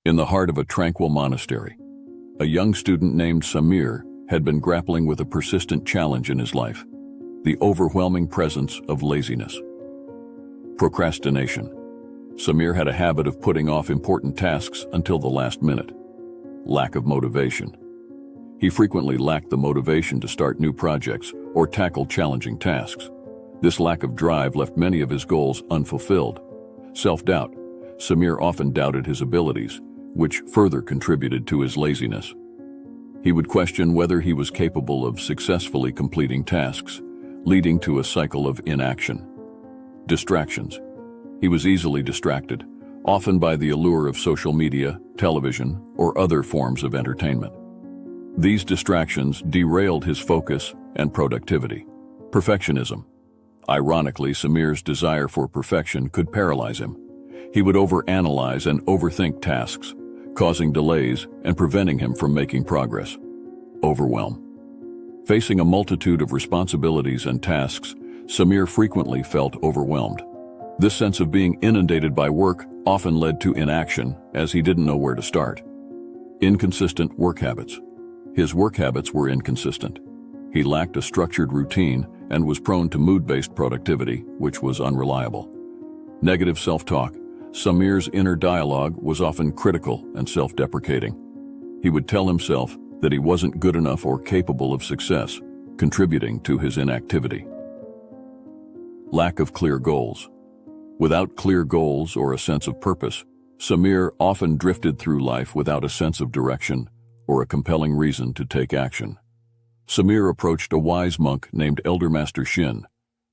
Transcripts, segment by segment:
In the heart of a tranquil monastery, a young student named Samir had been grappling with a persistent challenge in his life: the overwhelming presence of laziness. Procrastination. Samir had a habit of putting off important tasks until the last minute. Lack of motivation. He frequently lacked the motivation to start new projects or tackle challenging tasks. This lack of drive left many of his goals unfulfilled. Self-doubt. Samir often doubted his abilities, which further contributed to his laziness. He would question whether he was capable of successfully completing tasks, leading to a cycle of inaction. Distractions. He was easily distracted, often by the allure of social media, television, or other forms of entertainment. These distractions derailed his focus and productivity. Perfectionism. Ironically, Samir's desire for perfection could paralyze him. He would overanalyze and overthink tasks, causing delays and preventing him from making progress. Overwhelm. Facing a multitude of responsibilities and tasks, Samir frequently felt overwhelmed. This sense of being inundated by work often led to inaction, as he didn't know where to start. Inconsistent work habits. His work habits were inconsistent. He lacked a structured routine and was prone to mood-based productivity, which was unreliable. Negative self-talk. Samir's inner dialogue was often critical and self-deprecating. He would tell himself that he wasn't good enough or capable of success, contributing to his inactivity. Lack of clear goals. Without clear goals or a sense of purpose, Samir often drifted through life without a sense of direction or a compelling reason to take action. Samir approached a wise monk named Elder Master Shin.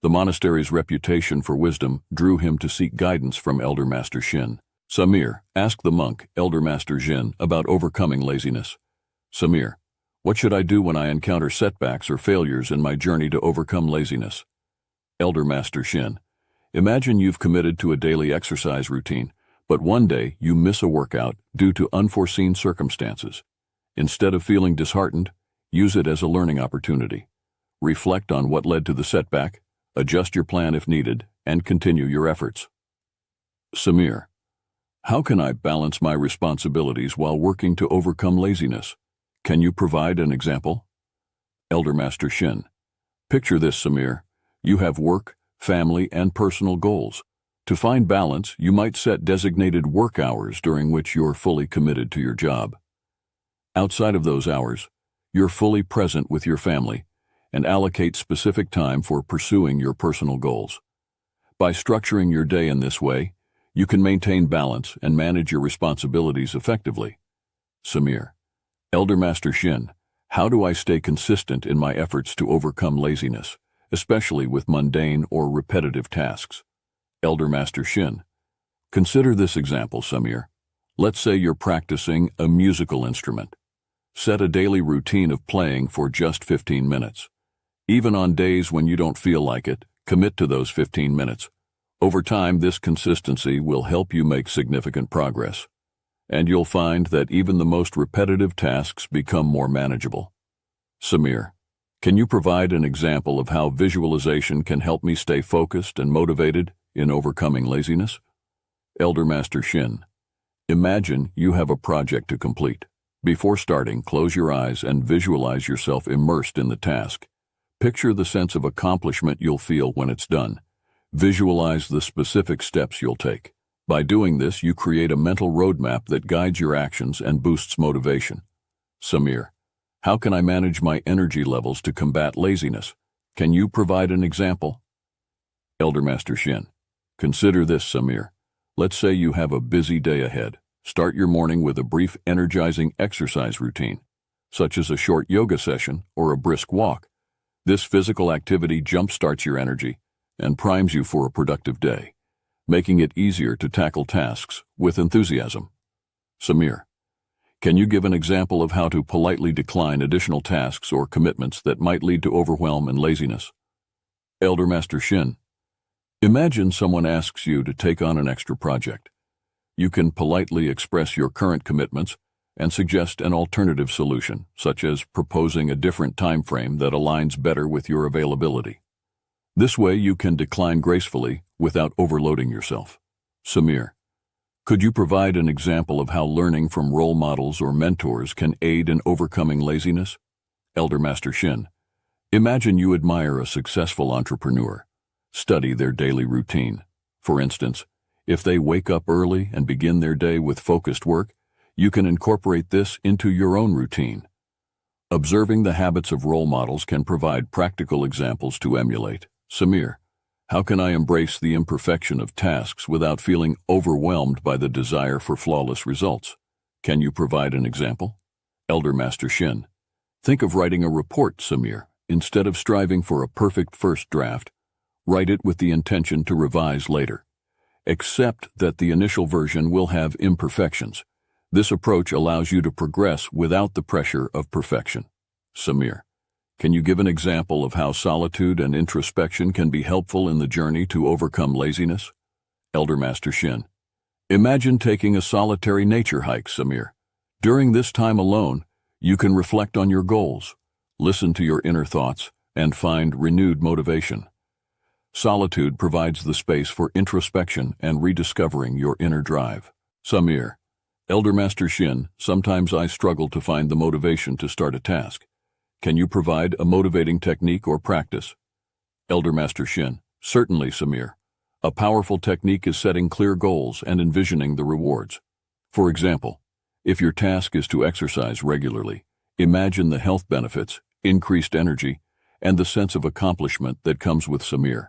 The monastery's reputation for wisdom drew him to seek guidance from Elder Master Shin. Samir asked the monk, Elder Master Shin, about overcoming laziness. Samir, what should I do when I encounter setbacks or failures in my journey to overcome laziness? Elder Master Shin, imagine you've committed to a daily exercise routine, but one day you miss a workout due to unforeseen circumstances. Instead of feeling disheartened, use it as a learning opportunity. Reflect on what led to the setback, adjust your plan if needed, and continue your efforts. Samir, how can I balance my responsibilities while working to overcome laziness? Can you provide an example? Elder Master Shin, picture this, Samir. You have work, family, and personal goals. To find balance, you might set designated work hours during which you're fully committed to your job. Outside of those hours, you're fully present with your family and allocate specific time for pursuing your personal goals. By structuring your day in this way, you can maintain balance and manage your responsibilities effectively. Samir, Elder Master Shin, how do I stay consistent in my efforts to overcome laziness, especially with mundane or repetitive tasks? Elder Master Shin, consider this example, Samir. Let's say you're practicing a musical instrument. Set a daily routine of playing for just 15 minutes. Even on days when you don't feel like it, commit to those 15 minutes. Over time, this consistency will help you make significant progress. And you'll find that even the most repetitive tasks become more manageable. Samir, can you provide an example of how visualization can help me stay focused and motivated in overcoming laziness? Elder Master Shin, imagine you have a project to complete. Before starting, close your eyes and visualize yourself immersed in the task. Picture the sense of accomplishment you'll feel when it's done. Visualize the specific steps you'll take. By doing this, you create a mental roadmap that guides your actions and boosts motivation. Samir, how can I manage my energy levels to combat laziness? Can you provide an example? Elder Master Shin, consider this, Samir. Let's say you have a busy day ahead. Start your morning with a brief, energizing exercise routine, such as a short yoga session or a brisk walk. This physical activity jumpstarts your energy and primes you for a productive day, making it easier to tackle tasks with enthusiasm. Samir, can you give an example of how to politely decline additional tasks or commitments that might lead to overwhelm and laziness? Elder Master Shin, imagine someone asks you to take on an extra project. You can politely express your current commitments and suggest an alternative solution, such as proposing a different time frame that aligns better with your availability. This way you can decline gracefully without overloading yourself. Samir, Could you provide an example of how learning from role models or mentors can aid in overcoming laziness? Elder Master Shin. Imagine you admire a successful entrepreneur. Study their daily routine. For instance, if they wake up early and begin their day with focused work, you can incorporate this into your own routine. Observing the habits of role models can provide practical examples to emulate. Samir, how can I embrace the imperfection of tasks without feeling overwhelmed by the desire for flawless results? Can you provide an example? Elder Master Shin. Think of writing a report, Samir. Instead of striving for a perfect first draft, write it with the intention to revise later. Accept that the initial version will have imperfections. This approach allows you to progress without the pressure of perfection. Samir, can you give an example of how solitude and introspection can be helpful in the journey to overcome laziness? Elder Master Shin. Imagine taking a solitary nature hike, Samir. During this time alone, you can reflect on your goals, listen to your inner thoughts, and find renewed motivation. Solitude provides the space for introspection and rediscovering your inner drive. Samir. Elder Master Shin, sometimes I struggle to find the motivation to start a task. Can you provide a motivating technique or practice? Elder Master Shin. Certainly, Samir. A powerful technique is setting clear goals and envisioning the rewards. For example, if your task is to exercise regularly, imagine the health benefits, increased energy, and the sense of accomplishment that comes with Samir.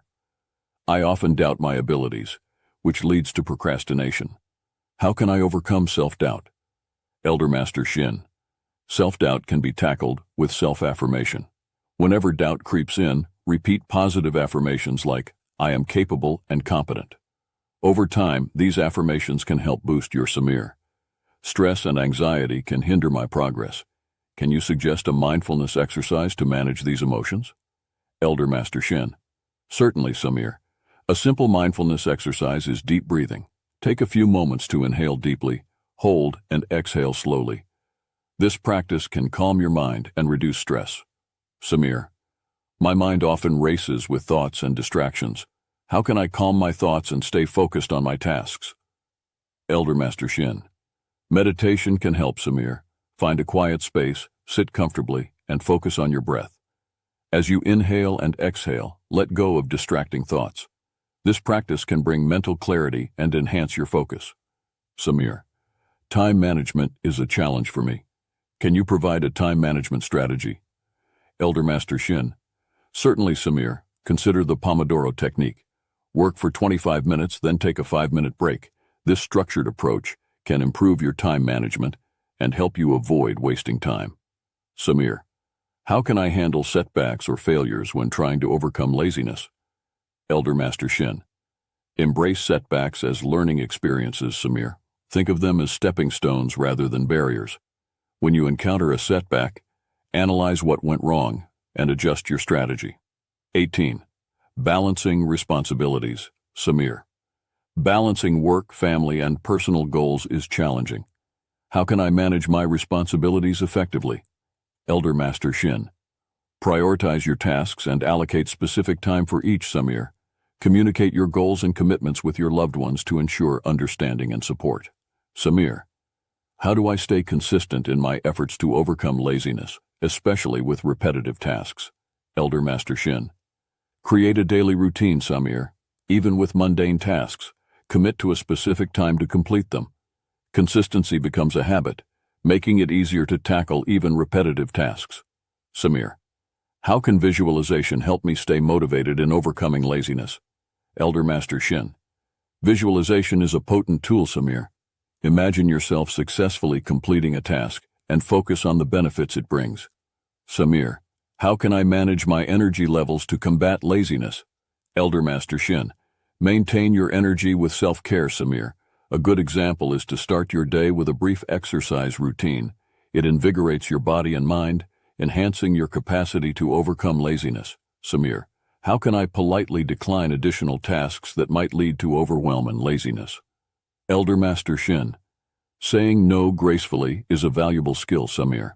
I often doubt my abilities, which leads to procrastination. How can I overcome self-doubt? Elder Master Shin. Self-doubt can be tackled with self-affirmation. Whenever doubt creeps in, repeat positive affirmations like, I am capable and competent. Over time, these affirmations can help boost your Samir. Stress and anxiety can hinder my progress. Can you suggest a mindfulness exercise to manage these emotions? Elder Master Shin. Certainly, Samir. A simple mindfulness exercise is deep breathing. Take a few moments to inhale deeply, hold, and exhale slowly. This practice can calm your mind and reduce stress. Samir. My mind often races with thoughts and distractions. How can I calm my thoughts and stay focused on my tasks? Elder Master Shin. Meditation can help, Samir. Find a quiet space, sit comfortably, and focus on your breath. As you inhale and exhale, let go of distracting thoughts. This practice can bring mental clarity and enhance your focus. Samir. Time management is a challenge for me. Can you provide a time management strategy? Elder Master Shin. Certainly, Samir. Consider the Pomodoro technique. Work for 25 minutes, then take a 5-minute break. This structured approach can improve your time management and help you avoid wasting time. Samir. How can I handle setbacks or failures when trying to overcome laziness? Elder Master Shin. Embrace setbacks as learning experiences, Samir. Think of them as stepping stones rather than barriers. When you encounter a setback, analyze what went wrong and adjust your strategy. 18. Balancing responsibilities, Samir. Balancing work, family, and personal goals is challenging. How can I manage my responsibilities effectively? Elder Master Shin. Prioritize your tasks and allocate specific time for each, Samir. Communicate your goals and commitments with your loved ones to ensure understanding and support. Samir. How do I stay consistent in my efforts to overcome laziness, especially with repetitive tasks? Elder Master Shin. Create a daily routine, Samir. Even with mundane tasks, commit to a specific time to complete them. Consistency becomes a habit, making it easier to tackle even repetitive tasks. Samir. How can visualization help me stay motivated in overcoming laziness? Elder Master Shin. Visualization is a potent tool, Samir. Imagine yourself successfully completing a task and focus on the benefits it brings. Samir. How can I manage my energy levels to combat laziness? Elder Master Shin. Maintain your energy with self-care, Samir. A good example is to start your day with a brief exercise routine. It invigorates your body and mind, enhancing your capacity to overcome laziness. Samir. How can I politely decline additional tasks that might lead to overwhelm and laziness? Elder Master Shin. Saying no gracefully is a valuable skill, Samir.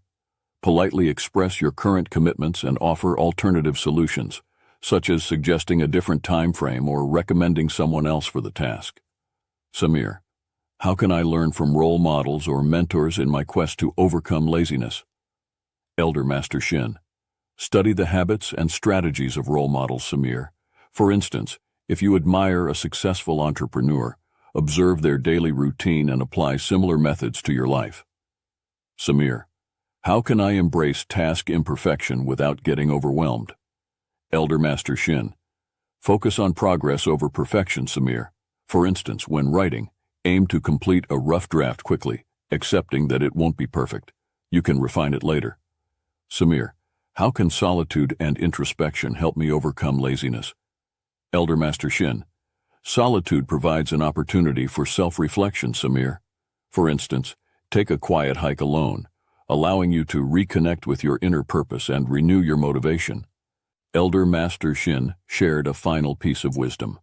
Politely express your current commitments and offer alternative solutions, such as suggesting a different time frame or recommending someone else for the task. Samir. How can I learn from role models or mentors in my quest to overcome laziness? Elder Master Shin. Study the habits and strategies of role models, Samir. For instance, if you admire a successful entrepreneur, observe their daily routine and apply similar methods to your life. Samir. How can I embrace task imperfection without getting overwhelmed? Elder Master Shin. Focus on progress over perfection, Samir. For instance, when writing, aim to complete a rough draft quickly, accepting that it won't be perfect. You can refine it later. Samir. How can solitude and introspection help me overcome laziness? Elder Master Shin. Solitude provides an opportunity for self-reflection, Samir. For instance, take a quiet hike alone, allowing you to reconnect with your inner purpose and renew your motivation. Elder Master Shin shared a final piece of wisdom.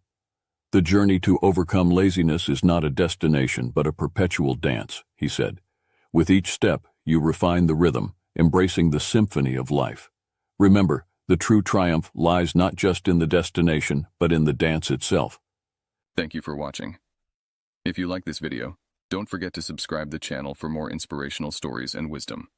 The journey to overcome laziness is not a destination but a perpetual dance, he said. With each step, you refine the rhythm, embracing the symphony of life. Remember, the true triumph lies not just in the destination, but in the dance itself. Thank you for watching. If you like this video, don't forget to subscribe the channel for more inspirational stories and wisdom.